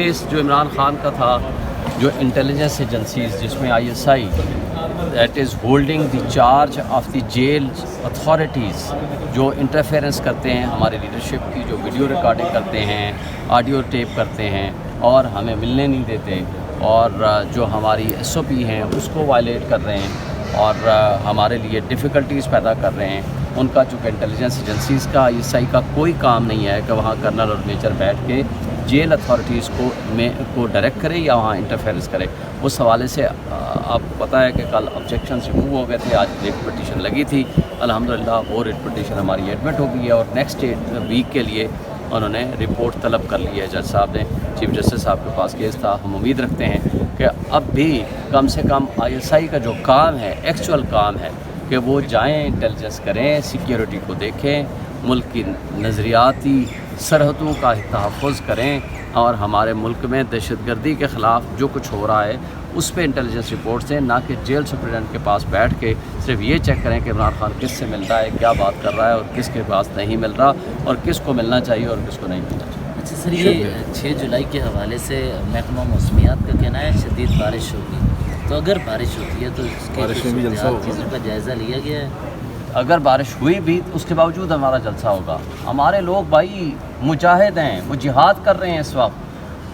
Case جو عمران خان کا تھا، جو انٹیلیجنس ایجنسیز جس میں ISI that is holding the charge of the jail authorities, جو انٹرفیئرنس کرتے ہیں ہماری لیڈرشپ کی، جو ویڈیو ریکارڈنگ کرتے ہیں، آڈیو ٹیپ کرتے ہیں اور ہمیں ملنے نہیں دیتے، اور جو ہماری SOP ہیں اس کو وائلیٹ کر رہے ہیں اور ہمارے لیے ڈیفیکلٹیز پیدا کر رہے ہیں، ان کا چونکہ انٹیلیجنس ایجنسیز کا ISI کا کوئی کام نہیں ہے کہ وہاں کرنل اور میجر بیٹھ کے جیل اتھارٹیز کو ڈائریکٹ کرے یا وہاں انٹرفیئرنس کرے۔ اس حوالے سے آپ کو پتہ ہے کہ کل آبجیکشنز ریموو ہو گئے تھے، آج ریٹ پٹیشن لگی تھی، الحمدللہ وہ ریٹ پٹیشن ہماری ایڈمٹ ہو گئی ہے اور نیکسٹ ویک کے لیے انہوں نے رپورٹ طلب کر لی ہے جج صاحب نے، چیف جسٹس صاحب کے پاس کیس تھا۔ ہم امید رکھتے ہیں کہ اب بھی کم سے کم ISI کا جو کام ہے، ایکچوئل کام ہے، کہ وہ جائیں انٹیلیجنس کریں، سیکیورٹی کو دیکھیں، ملک کی نظریاتی سرحدوں کا تحفظ کریں اور ہمارے ملک میں دہشت گردی کے خلاف جو کچھ ہو رہا ہے اس پہ انٹیلیجنس رپورٹ دیں، نہ کہ جیل سپرنٹینڈنٹ کے پاس بیٹھ کے صرف یہ چیک کریں کہ عمران خان کس سے مل رہا ہے، کیا بات کر رہا ہے اور کس کے پاس نہیں مل رہا اور کس کو ملنا چاہیے اور کس کو نہیں ملنا چاہیے۔ اچھا سر، یہ 6 جولائی کے حوالے سے محکمہ موسمیات کا کہنا ہے شدید بارش ہوگی، تو اگر بارش ہوتی ہے تو اس کے چیزوں کا جائزہ لیا گیا ہے؟ اگر بارش ہوئی بھی اس کے باوجود ہمارا جلسہ ہوگا۔ ہمارے لوگ بھائی مجاہد ہیں، وہ جہاد کر رہے ہیں اس وقت،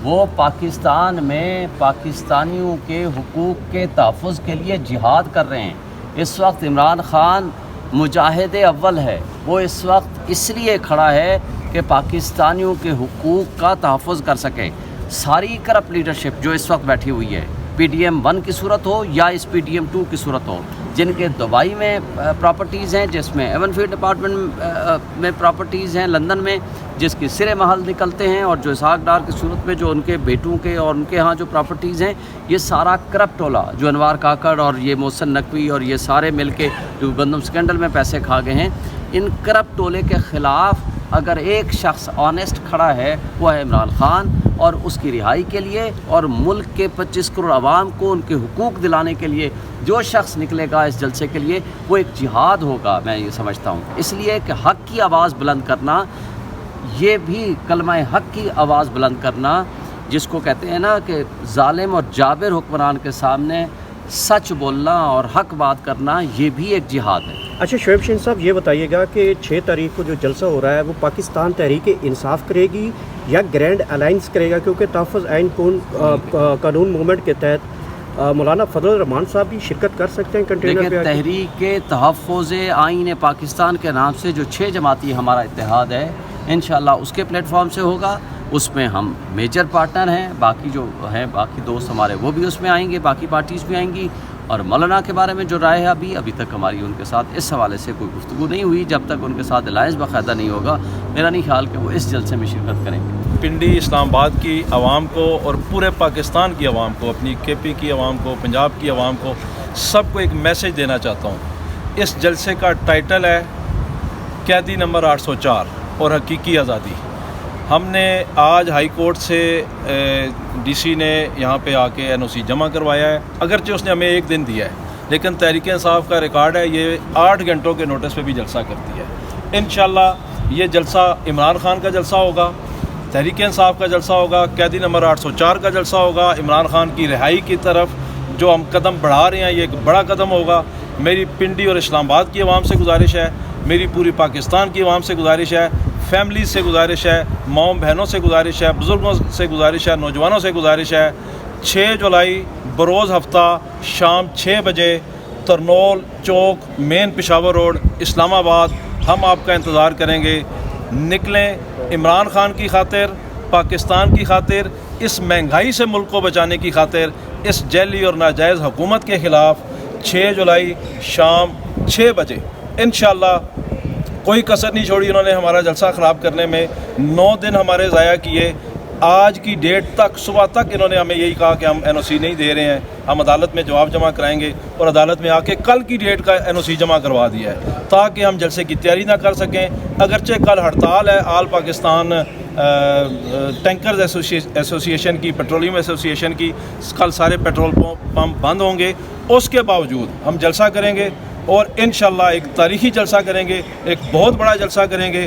وہ پاکستان میں پاکستانیوں کے حقوق کے تحفظ کے لیے جہاد کر رہے ہیں۔ اس وقت عمران خان مجاہد اول ہے، وہ اس وقت اس لیے کھڑا ہے کہ پاکستانیوں کے حقوق کا تحفظ کر سکے۔ ساری کرپٹ لیڈرشپ جو اس وقت بیٹھی ہوئی ہے، PDM 1 کی صورت ہو یا اس PDM 2 کی صورت ہو، جن کے دبئی میں پراپرٹیز ہیں، جس میں ایون فیلڈ ڈپارٹمنٹ میں پراپرٹیز ہیں لندن میں، جس کی سرے محل نکلتے ہیں، اور جو اسحاق ڈار کی صورت میں جو ان کے بیٹوں کے اور ان کے ہاں جو پراپرٹیز ہیں، یہ سارا کرپٹ ٹولہ جو انوار کاکڑ اور یہ محسن نقوی اور یہ سارے مل کے جو گندم سکینڈل میں پیسے کھا گئے ہیں، ان کرپٹ ٹولے کے خلاف اگر ایک شخص آنیسٹ کھڑا ہے وہ ہے عمران خان، اور اس کی رہائی کے لیے اور ملک کے 25 کروڑ عوام کو ان کے حقوق دلانے کے لیے جو شخص نکلے گا اس جلسے کے لیے، وہ ایک جہاد ہوگا، میں یہ سمجھتا ہوں۔ اس لیے کہ حق کی آواز بلند کرنا، یہ بھی کلمہ حق کی آواز بلند کرنا، جس کو کہتے ہیں نا کہ ظالم اور جابر حکمران کے سامنے سچ بولنا اور حق بات کرنا، یہ بھی ایک جہاد ہے۔ اچھا شعیب شاہین صاحب، یہ بتائیے گا کہ 6 تاریخ کو جو جلسہ ہو رہا ہے وہ پاکستان تحریک انصاف کرے گی یا گرینڈ الائنس کرے گا؟ کیونکہ تحفظ آئین قانون موومنٹ کے تحت مولانا فضل الرحمان صاحب بھی شرکت کر سکتے ہیں کنٹینر پہ؟ تحریک تحفظ آئین پاکستان کے نام سے جو 6 جماعتی ہمارا اتحاد ہے، انشاءاللہ اس کے پلیٹ فارم سے ہوگا، اس میں ہم میجر پارٹنر ہیں، باقی جو ہیں باقی دوست ہمارے وہ بھی اس میں آئیں گے، باقی پارٹیز بھی آئیں گی، اور مولانا کے بارے میں جو رائے ہے ابھی تک ہماری ان کے ساتھ اس حوالے سے کوئی گفتگو نہیں ہوئی۔ جب تک ان کے ساتھ الائنس باقاعدہ نہیں ہوگا، میرا نہیں خیال کہ وہ اس جلسے میں شرکت کریں گے۔ پنڈی اسلام آباد کی عوام کو اور پورے پاکستان کی عوام کو، اپنی KP کی عوام کو، پنجاب کی عوام کو، سب کو ایک میسج دینا چاہتا ہوں۔ اس جلسے کا ٹائٹل ہے قیدی نمبر 804 اور حقیقی آزادی۔ ہم نے آج ہائی کورٹ سے DC نے یہاں پہ آ کے NOC جمع کروایا ہے، اگرچہ اس نے ہمیں 1 دن دیا ہے، لیکن تحریک انصاف کا ریکارڈ ہے، یہ 8 گھنٹوں کے نوٹس پہ بھی جلسہ کرتی ہے۔ انشاءاللہ یہ جلسہ عمران خان کا جلسہ ہوگا، تحریک انصاف کا جلسہ ہوگا، قیدی نمبر 804 کا جلسہ ہوگا، عمران خان کی رہائی کی طرف جو ہم قدم بڑھا رہے ہیں یہ ایک بڑا قدم ہوگا۔ میری پنڈی اور اسلام آباد کی عوام سے گزارش ہے، میری پوری پاکستان کی عوام سے گزارش ہے، فیملیز سے گزارش ہے، ماؤں بہنوں سے گزارش ہے، بزرگوں سے گزارش ہے، نوجوانوں سے گزارش ہے، 6 جولائی بروز ہفتہ شام 6 بجے ترنول چوک مین پشاور روڈ اسلام آباد، ہم آپ کا انتظار کریں گے۔ نکلیں، عمران خان کی خاطر، پاکستان کی خاطر، اس مہنگائی سے ملک کو بچانے کی خاطر، اس جعلی اور ناجائز حکومت کے خلاف 6 جولائی شام 6 بجے انشاءاللہ کوئی کسر نہیں چھوڑی انہوں نے ہمارا جلسہ خراب کرنے میں۔ 9 دن ہمارے ضائع کیے، آج کی ڈیٹ تک صبح تک انہوں نے ہمیں یہی کہا کہ ہم NOC نہیں دے رہے ہیں، ہم عدالت میں جواب جمع کرائیں گے، اور عدالت میں آ کے کل کی ڈیٹ کا NOC جمع کروا دیا ہے تاکہ ہم جلسے کی تیاری نہ کر سکیں۔ اگرچہ کل ہڑتال ہے آل پاکستان ٹینکرز ایسوسی ایشن کی، پیٹرولیم ایسوسی ایشن کی، کل سارے پیٹرول پمپ بند ہوں گے، اس کے باوجود ہم جلسہ کریں گے اور انشاءاللہ ایک تاریخی جلسہ کریں گے، ایک بہت بڑا جلسہ کریں گے۔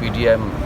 PDM